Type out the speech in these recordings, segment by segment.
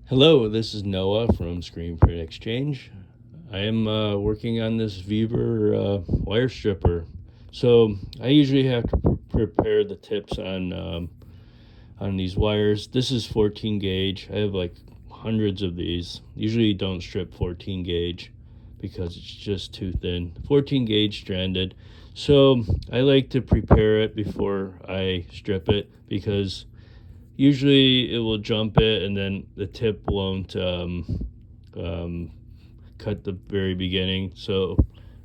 Hello, this is Noah from screenprintexchange. I am working on this Vevor wire stripper. So I usually have to prepare the tips on these wires. This is 14 gauge. I have like hundreds of these. Usually don't strip 14 gauge because it's just too thin. 14 gauge stranded. So I like to prepare it before I strip it because usually it will jump it and then the tip won't cut the very beginning,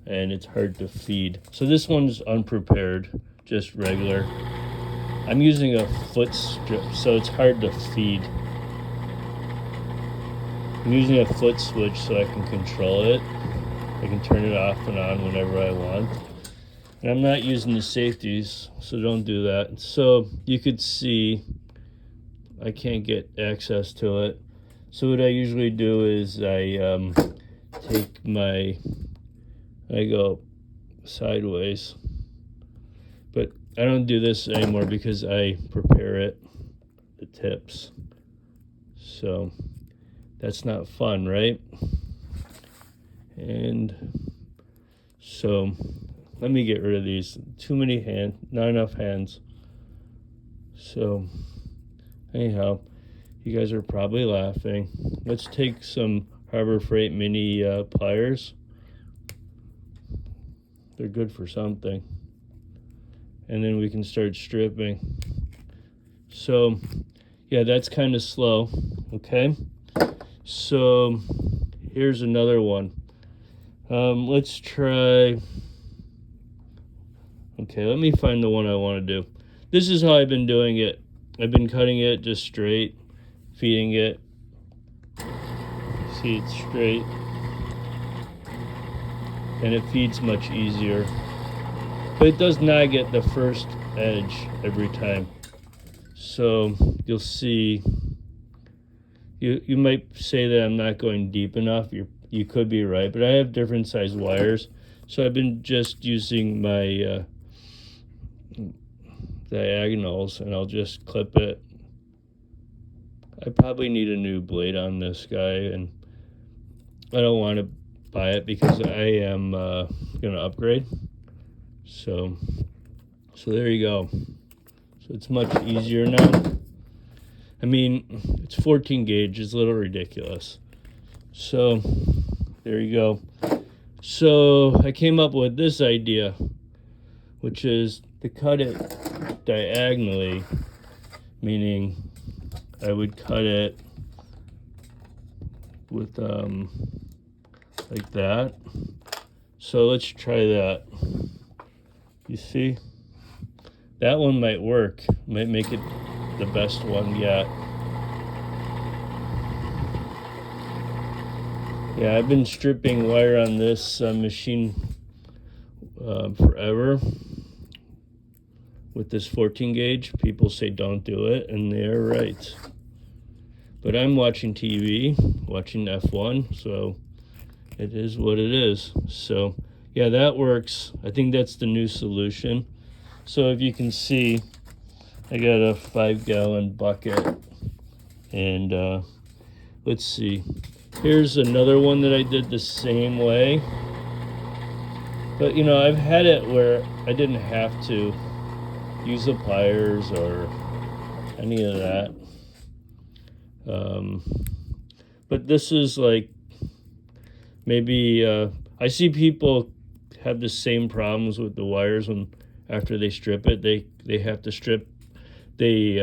and it's hard to feed. So this one's unprepared, just regular. I'm using a foot strip, so it's hard to feed. I'm using a foot switch so I can control it. I can turn it off and on whenever I want. And I'm not using the safeties, so don't do that. So you could see I can't get access to it. So what I usually do is I go sideways, but I don't do this anymore because I prepare the tips. So that's not fun, right? And so let me get rid of these. Too many hands, not enough hands. So anyhow, you guys are probably laughing. Let's take some Harbor Freight mini pliers. They're good for something. And then we can start stripping. So, yeah, that's kind of slow, okay? So, here's another one. Let's try... Okay, let me find the one I want to do. This is how I've been doing it. I've been cutting it just straight, feeding it. See, it's straight. And it feeds much easier. But it does not get the first edge every time. So you'll see, you might say that I'm not going deep enough. You could be right, but I have different size wires. So I've been just using my diagonals, and I'll just clip it. I probably need a new blade on this guy, and I don't want to buy it because I am gonna upgrade. So there you go. So it's much easier now. I mean, it's 14 gauge. It's a little ridiculous. So there you go. So I came up with this idea, which is to cut it diagonally, meaning I would cut it with like that. So let's try that. You see, that one might work, might make it the best one yet. Yeah, I've been stripping wire on this machine forever. With this 14 gauge, people say don't do it, and they're right. But I'm watching TV, watching F1, so it is what it is. So yeah, that works. I think that's the new solution. So if you can see, I got a 5-gallon bucket, and let's see. Here's another one that I did the same way. But you know, I've had it where I didn't have to use the pliers or any of that. But this is like, maybe I see people have the same problems with the wires when after they strip it, they have to strip, they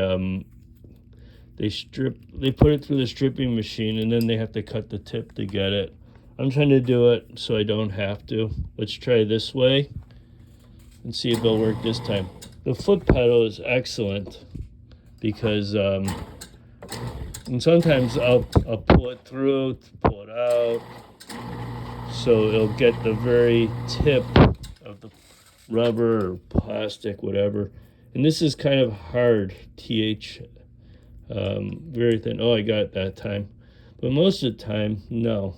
put it through the stripping machine, and then they have to cut the tip to get it. I'm trying to do it so I don't have to. Let's try this way and see if it'll work this time. The foot pedal is excellent because and sometimes I'll pull it through, pull it out, so it'll get the very tip of the rubber or plastic, whatever. And this is kind of hard, very thin. Oh, I got it that time. But most of the time, no.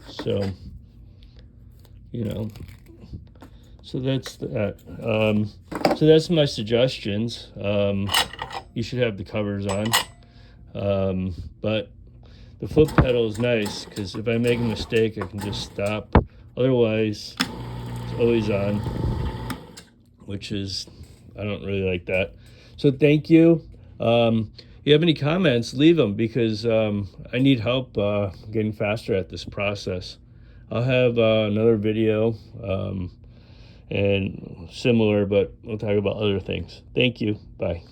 So, you know, so that's that. So that's my suggestions. You should have the covers on. But The foot pedal is nice because if I make a mistake, I can just stop. Otherwise, it's always on, which is, I don't really like that. So thank you. If you have any comments, leave them, because I need help getting faster at this process. I'll have another video and similar, but we'll talk about other things. Thank you. Bye.